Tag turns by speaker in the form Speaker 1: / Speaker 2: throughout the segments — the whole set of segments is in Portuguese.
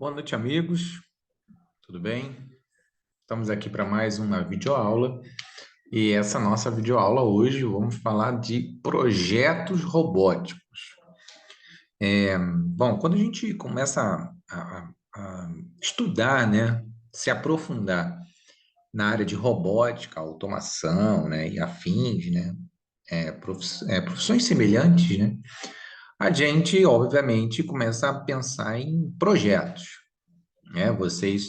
Speaker 1: Boa noite, amigos. Tudo bem? Estamos aqui para mais uma videoaula. E essa nossa videoaula hoje vamos falar de projetos robóticos. Bom, quando a gente começa a estudar, né, se aprofundar na área de robótica, automação, né, e afins, né, profissões semelhantes, né, a gente, obviamente, começa a pensar em projetos, né? Vocês,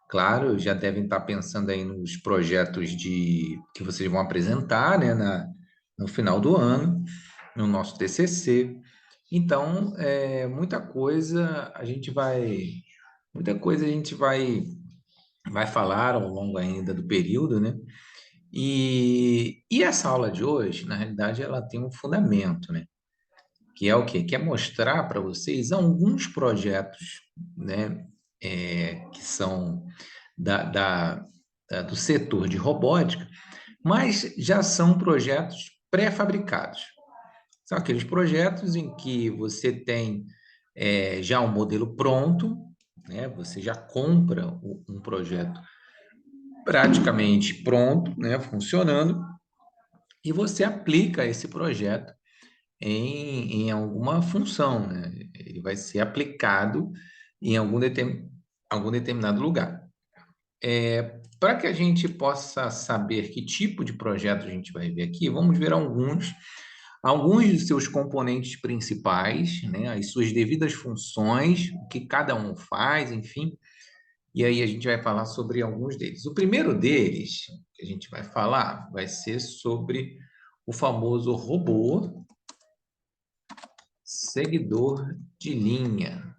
Speaker 1: claro, já devem estar pensando aí nos projetos que vocês vão apresentar, né, no final do ano, no nosso TCC. Então, muita coisa a gente vai falar ao longo ainda do período, né? E essa aula de hoje, na realidade, ela tem um fundamento, né? Que é o quê? Que é mostrar para vocês alguns projetos, né? Que são da, da, do setor de robótica, mas já são projetos pré-fabricados. São aqueles projetos em que você tem já um modelo pronto, né? Você já compra um projeto praticamente pronto, né? Funcionando, e você aplica esse projeto em alguma função, né? Ele vai ser aplicado em algum determinado lugar. Para que a gente possa saber que tipo de projeto a gente vai ver aqui, vamos ver alguns de seus componentes principais, né, as suas devidas funções, o que cada um faz, enfim, e aí a gente vai falar sobre alguns deles. O primeiro deles que a gente vai falar vai ser sobre o famoso robô seguidor de linha.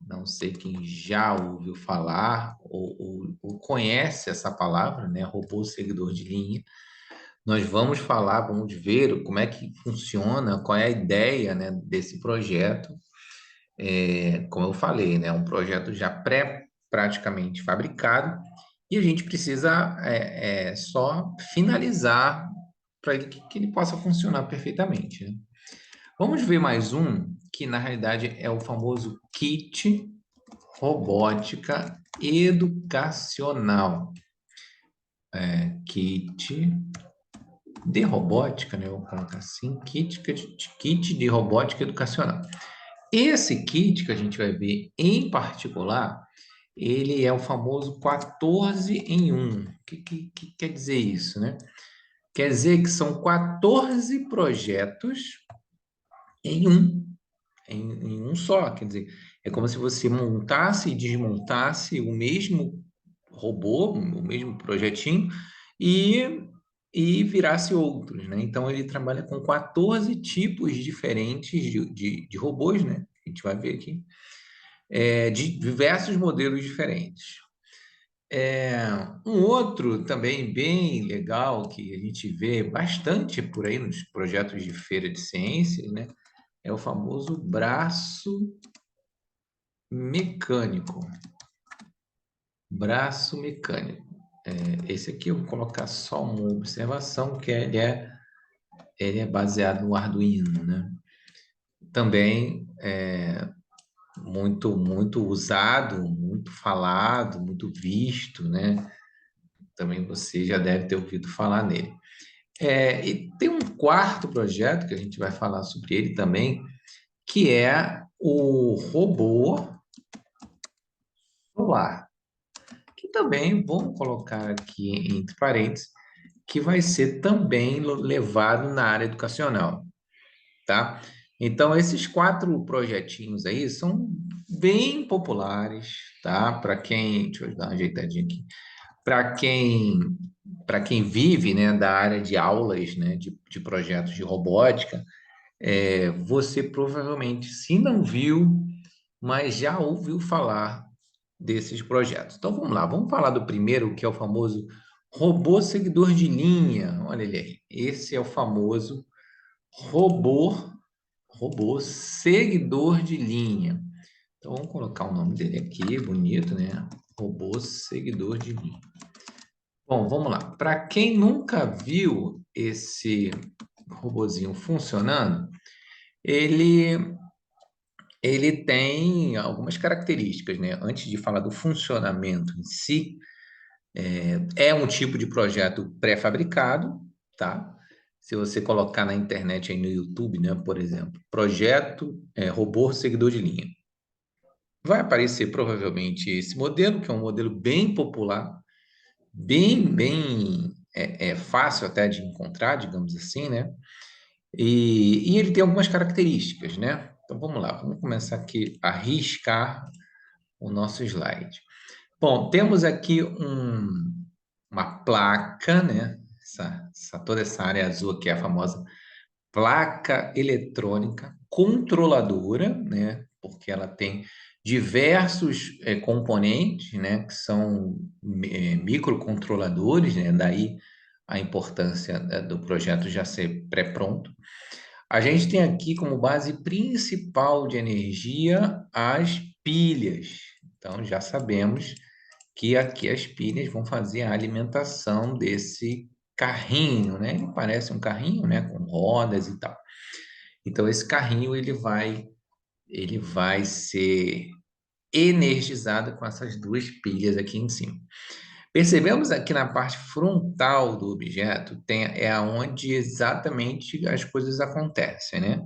Speaker 1: Não sei quem já ouviu falar ou conhece essa palavra, né? Robô seguidor de linha. Nós vamos falar, vamos ver como é que funciona, qual é a ideia, né, desse projeto. Como eu falei, né, um projeto já praticamente fabricado e a gente precisa só finalizar para que ele possa funcionar perfeitamente, né? Vamos ver mais um que na realidade é o famoso kit robótica educacional. Kit de robótica, né? Eu vou colocar assim, kit de robótica educacional. Esse kit que a gente vai ver em particular, ele é o famoso 14 em um. O que quer dizer isso, né? Quer dizer que são 14 projetos em um, em um só. Quer dizer, é como se você montasse e desmontasse o mesmo robô, o mesmo projetinho, e, e virasse outros, né? Então, ele trabalha com 14 tipos diferentes de robôs, né? A gente vai ver aqui, de diversos modelos diferentes. Um outro também bem legal que a gente vê bastante por aí nos projetos de feira de ciências, né? É o famoso braço mecânico. Braço mecânico. Esse aqui eu vou colocar só uma observação, que ele é baseado no Arduino, né? Também muito usado, muito falado, muito visto, né? Também você já deve ter ouvido falar nele. E tem um quarto projeto que a gente vai falar sobre ele também, que é o robô solar, que também vamos colocar aqui entre parênteses, que vai ser também levado na área educacional, tá? Então, esses quatro projetinhos aí são bem populares, tá? Deixa eu dar uma ajeitadinha aqui. Para quem vive, né, da área de aulas, né, de projetos de robótica, você provavelmente, se não viu, mas já ouviu falar desses projetos. Então vamos lá, vamos falar do primeiro, que é o famoso robô seguidor de linha. Olha ele aí. Esse é o famoso robô, robô seguidor de linha. Então vamos colocar o nome dele aqui, bonito, né? Robô seguidor de linha. Bom, vamos lá. Para quem nunca viu esse robozinho funcionando, ele ele tem algumas características, né? Antes de falar do funcionamento em si, é um tipo de projeto pré-fabricado, tá? Se você colocar na internet aí no YouTube, né, por exemplo, projeto robô seguidor de linha, vai aparecer provavelmente esse modelo, que é um modelo bem popular, bem fácil até de encontrar, digamos assim, né? E ele tem algumas características, né? Então vamos lá, vamos começar aqui a riscar o nosso slide. Bom, temos aqui uma placa, né? Toda essa área azul aqui é a famosa placa eletrônica controladora, né? Porque ela tem diversos componentes, né? Que são microcontroladores, né? Daí a importância do projeto já ser pré-pronto. A gente tem aqui como base principal de energia as pilhas. Então já sabemos que aqui as pilhas vão fazer a alimentação desse carrinho, né? Ele parece um carrinho, né? Com rodas e tal. Então esse carrinho ele vai ser energizado com essas duas pilhas aqui em cima. Percebemos aqui na parte frontal do objeto é aonde exatamente as coisas acontecem, né?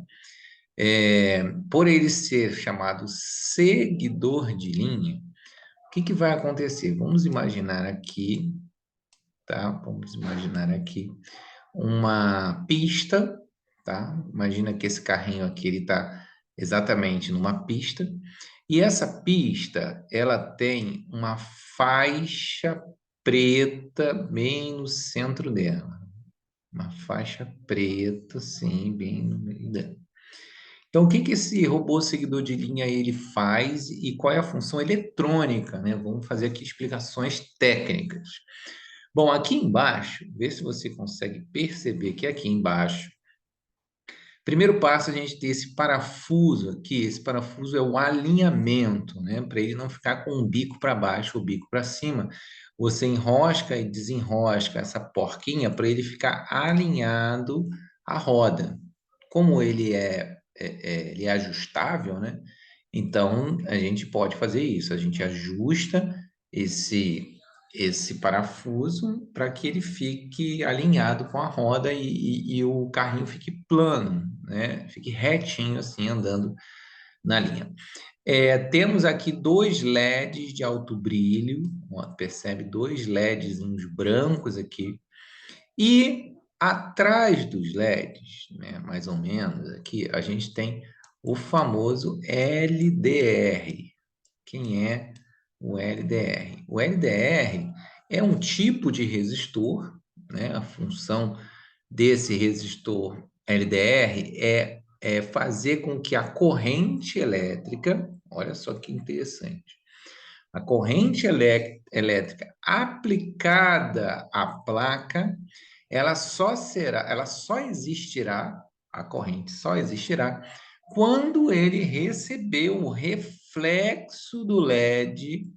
Speaker 1: Por ele ser chamado seguidor de linha, o que que vai acontecer? Vamos imaginar aqui, tá? Vamos imaginar aqui uma pista, tá? Imagina que esse carrinho aqui ele está exatamente numa pista e essa pista ela tem uma faixa preta bem no centro dela, uma faixa preta, sim, bem no meio dela. Então, o que que esse robô seguidor de linha ele faz e qual é a função eletrônica, né? Vamos fazer aqui explicações técnicas. Bom, aqui embaixo, vê se você consegue perceber que aqui embaixo, primeiro passo a gente tem esse parafuso aqui, esse parafuso é o alinhamento, né? Para ele não ficar com o bico para baixo, o bico para cima. Você enrosca e desenrosca essa porquinha para ele ficar alinhado à roda. Como ele é ajustável, né? Então a gente pode fazer isso. A gente ajusta esse esse parafuso para que ele fique alinhado com a roda e o carrinho fique plano, né? Fique retinho assim andando na linha. Temos aqui dois LEDs de alto brilho, ó, percebe dois LEDs brancos aqui e atrás dos LEDs, né, mais ou menos aqui, a gente tem o famoso LDR. Quem é o LDR? O LDR é um tipo de resistor, né? A função desse resistor LDR é fazer com que a corrente elétrica, olha só que interessante, a corrente elétrica aplicada à placa ela só existirá, a corrente só existirá quando ele receber o reflexo do LED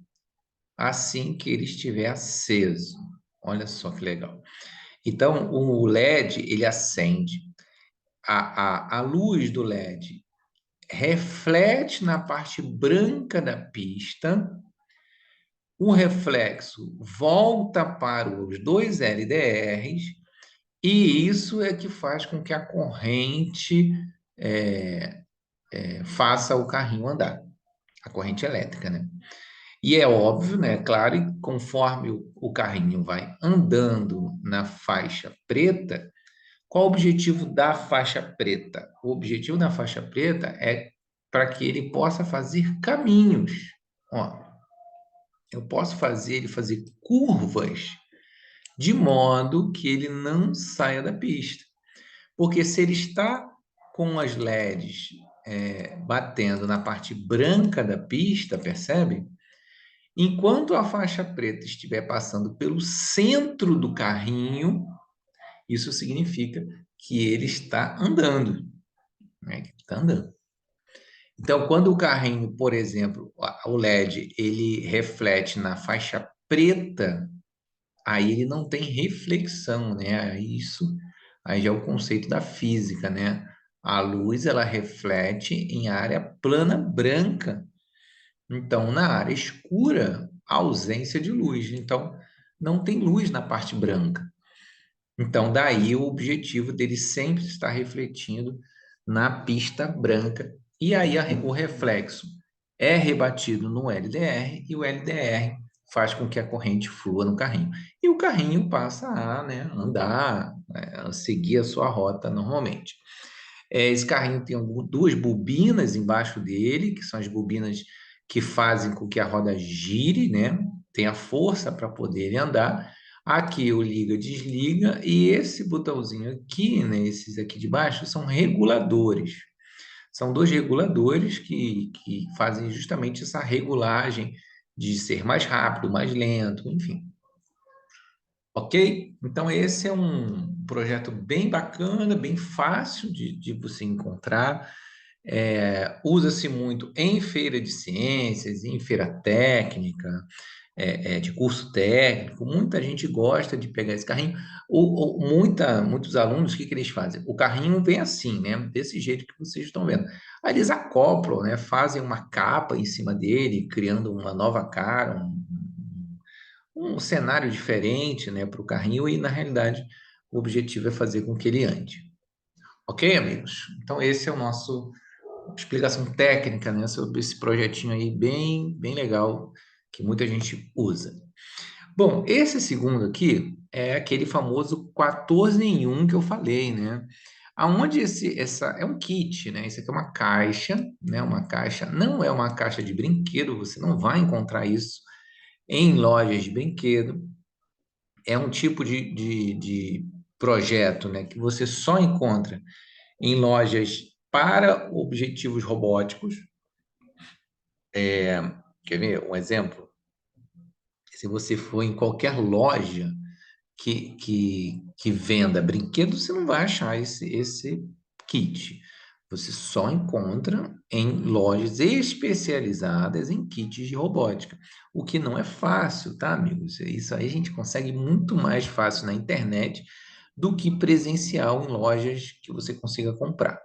Speaker 1: assim que ele estiver aceso. Olha só que legal. Então, o LED, ele acende, a luz do LED reflete na parte branca da pista, o reflexo volta para os dois LDRs, e isso é que faz com que a corrente faça o carrinho andar, a corrente elétrica, né? E é óbvio, né? Claro, e conforme o carrinho vai andando na faixa preta, qual o objetivo da faixa preta? O objetivo da faixa preta é para que ele possa fazer caminhos. Ó, eu posso fazer ele fazer curvas de modo que ele não saia da pista. Porque se ele está com as LEDs batendo na parte branca da pista, percebe? Enquanto a faixa preta estiver passando pelo centro do carrinho, isso significa que ele está andando, né? Que está andando. Então, quando o carrinho, por exemplo, o LED, ele reflete na faixa preta, aí ele não tem reflexão, né? Aí já é o conceito da física, né? A luz, ela reflete em área plana branca. Então, na área escura, ausência de luz. Então, não tem luz na parte branca. Então, daí o objetivo dele sempre estar refletindo na pista branca. E aí o reflexo é rebatido no LDR e o LDR faz com que a corrente flua no carrinho. E o carrinho passa a, né, andar, a seguir a sua rota normalmente. Esse carrinho tem duas bobinas embaixo dele, que são as bobinas que fazem com que a roda gire, né? Tem a força para poder ele andar. Aqui o liga, desliga, e esse botãozinho aqui, né? Esses aqui de baixo, são reguladores. São dois reguladores que fazem justamente essa regulagem de ser mais rápido, mais lento, enfim. Ok? Então, esse é um projeto bem bacana, bem fácil de você encontrar. Usa-se muito em feira de ciências, em feira técnica, de curso técnico. Muita gente gosta de pegar esse carrinho. Muitos alunos, o que eles fazem? O carrinho vem assim, né? Desse jeito que vocês estão vendo. Aí eles acoplam, né? Fazem uma capa em cima dele, criando uma nova cara, um cenário diferente, né, para o carrinho, e na realidade o objetivo é fazer com que ele ande. Ok, amigos? Então, esse é o nosso explicação técnica, né, sobre esse projetinho aí bem legal que muita gente usa. Bom, esse segundo aqui é aquele famoso 14 em 1 que eu falei, né? Aonde essa é um kit, né? Isso aqui é uma caixa, né? Uma caixa, não é uma caixa de brinquedo, você não vai encontrar isso em lojas de brinquedo. É um tipo de projeto, né, que você só encontra em lojas para objetivos robóticos. Quer ver um exemplo? Se você for em qualquer loja que venda brinquedos, você não vai achar esse kit. Você só encontra em lojas especializadas em kits de robótica, o que não é fácil, tá, amigos? Isso aí a gente consegue muito mais fácil na internet do que presencial em lojas que você consiga comprar.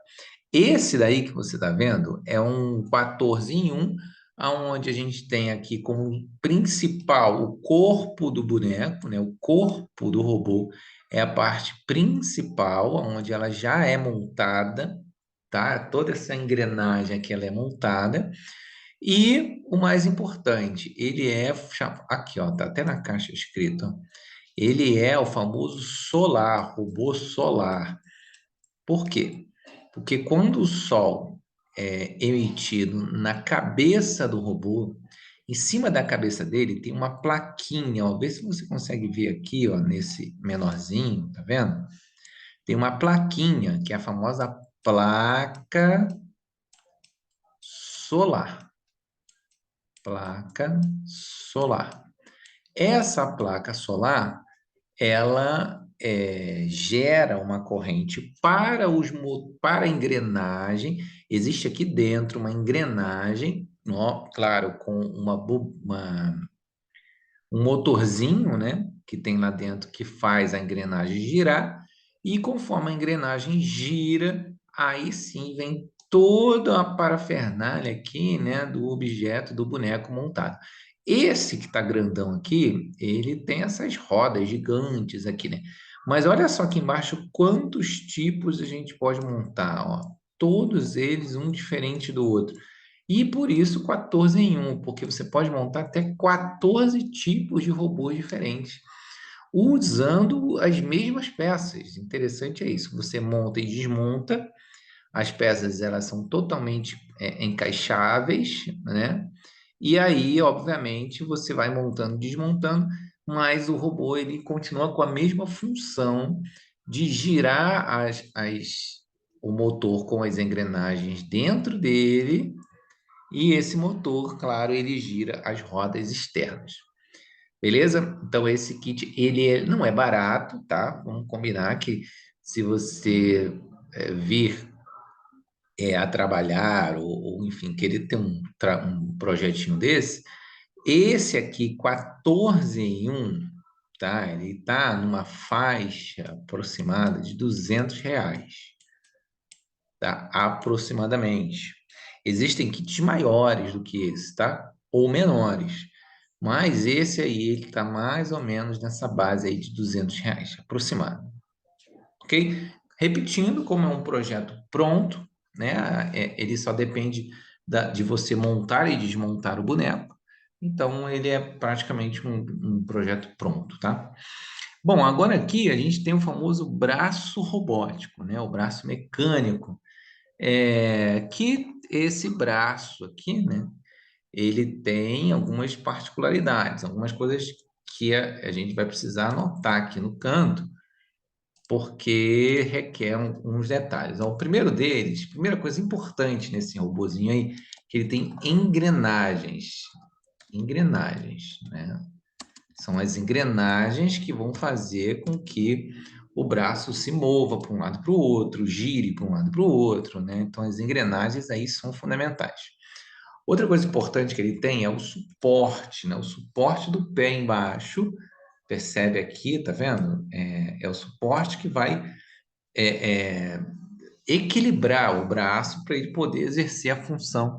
Speaker 1: Esse daí que você está vendo é um 14 em 1, onde a gente tem aqui como principal o corpo do boneco, né? O corpo do robô é a parte principal, onde ela já é montada, tá? Toda essa engrenagem aqui ela é montada. E o mais importante, ele é aqui, ó, tá até na caixa escrito, ó. Ele é o famoso solar, robô solar. Por quê? Porque quando o sol é emitido na cabeça do robô, em cima da cabeça dele tem uma plaquinha, ó. Vê se você consegue ver aqui, ó, nesse menorzinho, tá vendo? Tem uma plaquinha, que é a famosa placa solar. Placa solar. Essa placa solar ela gera uma corrente para a engrenagem. Existe aqui dentro uma engrenagem, ó, claro, com um motorzinho, né, que tem lá dentro que faz a engrenagem girar, e conforme a engrenagem gira, aí sim vem toda a parafernália aqui, né, do objeto do boneco montado. Esse que está grandão aqui, ele tem essas rodas gigantes aqui, né? Mas olha só aqui embaixo quantos tipos a gente pode montar, ó. Todos eles um diferente do outro. E por isso 14 em 1, porque você pode montar até 14 tipos de robôs diferentes, usando as mesmas peças. Interessante é isso. Você monta e desmonta, as peças elas são totalmente encaixáveis, né? E aí, obviamente, você vai montando, desmontando, mas o robô ele continua com a mesma função de girar o motor com as engrenagens dentro dele, e esse motor, claro, ele gira as rodas externas. Beleza? Então esse kit não é barato, tá? Vamos combinar que se você vir a trabalhar enfim, querer ter um projetinho desse, esse aqui, 14 em 1, tá? Ele está numa faixa aproximada de R$ 200. tá? Aproximadamente. Existem kits maiores do que esse, tá? Ou menores. Mas esse aí, ele tá mais ou menos nessa base aí de R$ 200, aproximado. Ok? Repetindo, como é um projeto pronto, né? Ele só depende de você montar e desmontar o boneco. Então, ele é praticamente um projeto pronto, tá? Bom, agora aqui a gente tem o famoso braço robótico, né? O braço mecânico. Que esse braço aqui, né? Ele tem algumas particularidades, algumas coisas que a gente vai precisar anotar aqui no canto, porque requer uns detalhes. Ó, o primeiro deles, primeira coisa importante nesse robozinho aí, que ele tem engrenagens. Engrenagens, né? São as engrenagens que vão fazer com que o braço se mova para um lado para o outro, gire para um lado para o outro, né? Então, as engrenagens aí são fundamentais. Outra coisa importante que ele tem é o suporte, né? O suporte do pé embaixo, percebe aqui, tá vendo? É o suporte que vai é, é, equilibrar o braço para ele poder exercer a função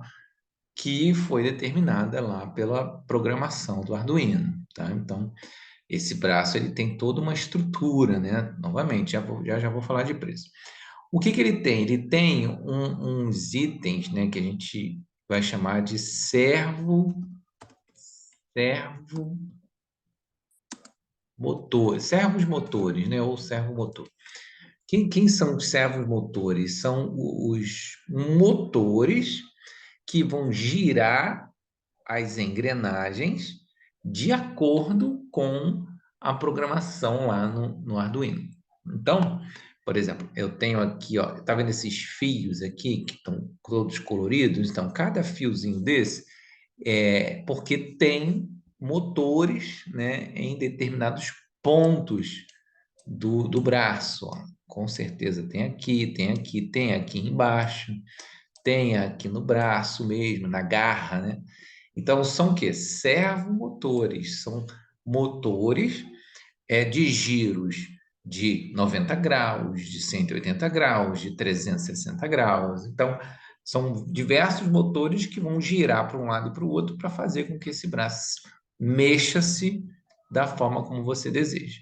Speaker 1: que foi determinada lá pela programação do Arduino, tá? Então, esse braço ele tem toda uma estrutura, né? Novamente, já vou falar de preço. O que que ele tem? Ele tem uns itens, né, que a gente vai chamar de servo motor, servos motores, né, ou servo motor. Quem são os servos motores? São os motores que vão girar as engrenagens de acordo com a programação lá no Arduino. Então, por exemplo, eu tenho aqui, ó, tá vendo esses fios aqui que estão todos coloridos? Então, cada fiozinho desse é porque tem motores, né, em determinados pontos do braço, ó. Com certeza tem aqui, tem aqui, tem aqui embaixo, tem aqui no braço mesmo, na garra, né? Então, são o quê? Servomotores. São motores de giros de 90 graus, de 180 graus, de 360 graus. Então, são diversos motores que vão girar para um lado e para o outro para fazer com que esse braço mexa-se da forma como você deseja,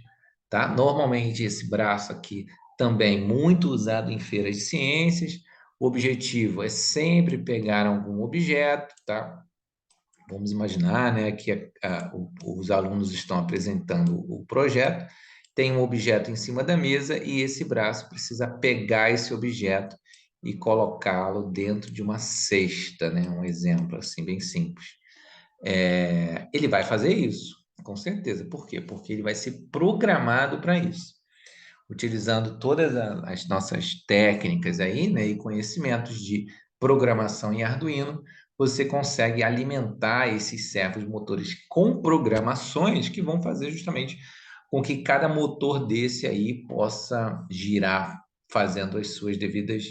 Speaker 1: tá? Normalmente, esse braço aqui também muito usado em feiras de ciências. O objetivo é sempre pegar algum objeto, tá? Vamos imaginar, né, que os alunos estão apresentando o projeto, tem um objeto em cima da mesa e esse braço precisa pegar esse objeto e colocá-lo dentro de uma cesta, né? Um exemplo assim bem simples. Ele vai fazer isso, com certeza. Por quê? Porque ele vai ser programado para isso, utilizando todas as nossas técnicas aí, né, e conhecimentos de programação em Arduino, você consegue alimentar esses servos motores com programações que vão fazer justamente com que cada motor desse aí possa girar fazendo as suas devidas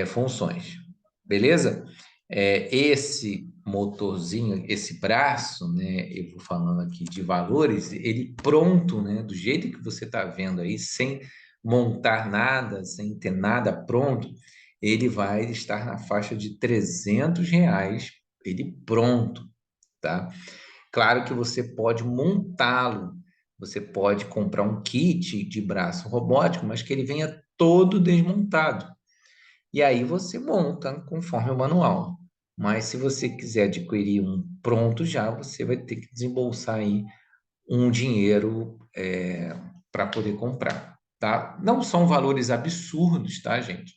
Speaker 1: funções. Beleza? Esse motorzinho, esse braço, né? Eu vou falando aqui de valores, ele pronto, né? Do jeito que você está vendo aí, sem montar nada, sem ter nada pronto, ele vai estar na faixa de R$ 300, ele pronto, tá? Claro que você pode montá-lo, você pode comprar um kit de braço robótico, mas que ele venha todo desmontado. E aí você monta conforme o manual. Mas se você quiser adquirir um pronto já, você vai ter que desembolsar aí um dinheiro para poder comprar, tá? Não são valores absurdos, tá, gente?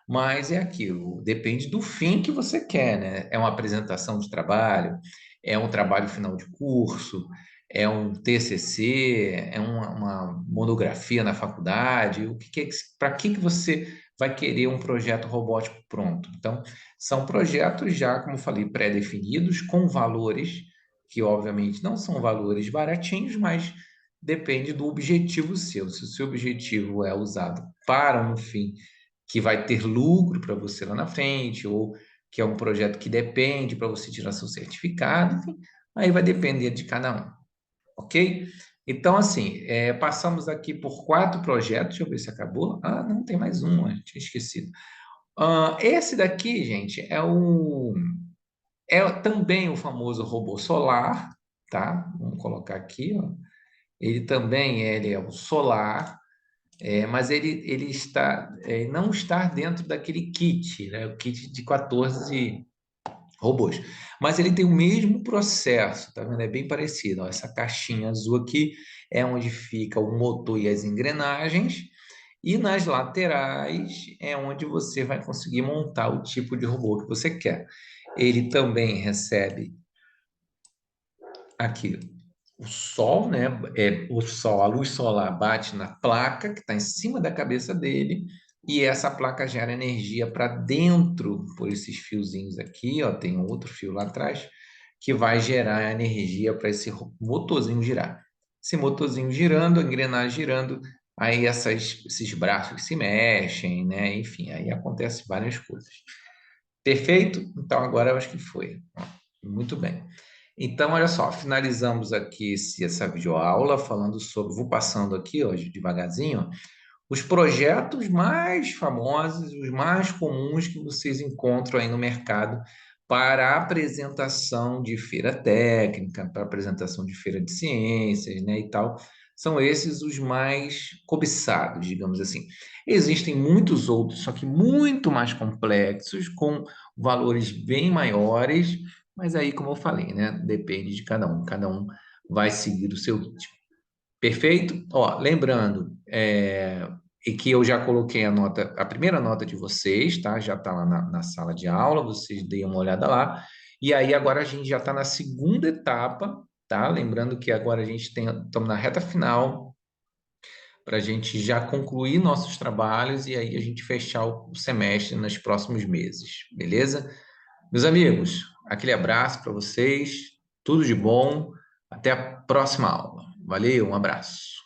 Speaker 1: Mas é aquilo, depende do fim que você quer, né? É uma apresentação de trabalho, é um trabalho final de curso, é um TCC, é uma monografia na faculdade. Para que você vai querer um projeto robótico pronto? Então, são projetos já, como eu falei, pré-definidos, com valores que, obviamente, não são valores baratinhos, mas depende do objetivo seu. Se o seu objetivo é usado para um fim que vai ter lucro para você lá na frente, ou que é um projeto que depende para você tirar seu certificado, enfim, aí vai depender de cada um, ok? Então, assim, passamos aqui por 4 projetos, deixa eu ver se acabou. Ah, não, tem mais um, eu tinha esquecido. Esse daqui, gente, é também o famoso robô solar, tá? Vamos colocar aqui, ó. Ele é o solar, mas ele não está dentro daquele kit, né? O kit de 14 robôs. Mas ele tem o mesmo processo, tá vendo? É bem parecido. Ó. Essa caixinha azul aqui é onde fica o motor e as engrenagens, e nas laterais é onde você vai conseguir montar o tipo de robô que você quer. Ele também recebe aqui o sol, né? O sol, a luz solar bate na placa que está em cima da cabeça dele, e essa placa gera energia para dentro por esses fiozinhos aqui, ó, tem um outro fio lá atrás que vai gerar energia para esse motorzinho girar. Esse motorzinho girando, a engrenagem girando, aí esses braços se mexem, né? Enfim, aí acontece várias coisas. Perfeito? Então agora eu acho que foi. Muito bem. Então, olha só, finalizamos aqui essa videoaula falando sobre, vou passando aqui hoje devagarzinho, os projetos mais famosos, os mais comuns que vocês encontram aí no mercado para apresentação de feira técnica, para apresentação de feira de ciências, né, e tal. São esses os mais cobiçados, digamos assim. Existem muitos outros, só que muito mais complexos, com valores bem maiores, mas aí, como eu falei, né, depende de cada um vai seguir o seu ritmo. Perfeito? Ó, lembrando, e que eu já coloquei a primeira nota de vocês, tá? Já está lá na sala de aula, vocês deem uma olhada lá. E aí agora a gente já está na segunda etapa, tá? Lembrando que agora a gente estamos na reta final para a gente já concluir nossos trabalhos e aí a gente fechar o semestre nos próximos meses, beleza? Meus amigos, aquele abraço para vocês, tudo de bom, até a próxima aula. Valeu, um abraço.